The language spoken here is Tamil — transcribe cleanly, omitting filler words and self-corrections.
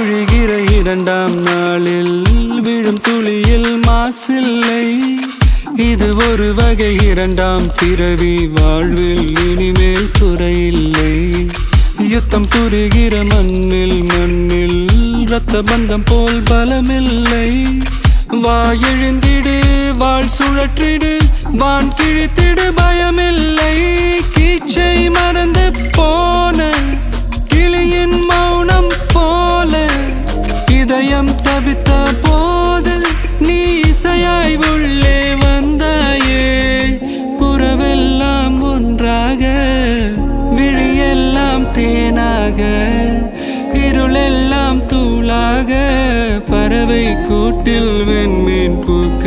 பொழிகிற இரண்டாம் நாளில் விழும் துளியில் மாசில்லை. இது ஒரு வகை இரண்டாம் பிறவி, வாழ்வில் இனிமேல் குறையில்லை. யுத்தம் புரிகிற மண்ணில் இரத்த பந்தம் போல் பலமில்லை. வா எழுந்திடு, வாழ் சுழற்றிடு, வான் கிழித்திடு, பயமில்லை. கீச்சை மறந்து போன கிளியின் மௌனம் போல இதயம் தவித்த போது நீ இசையாய் உள்ளே வந்தாயே. உறவெல்லாம் ஒன்றாக, விழியெல்லாம் தேனாக, இருளெல்லாம் தூளாக, பறவை கூட்டில் வெண்மீன் பூக்க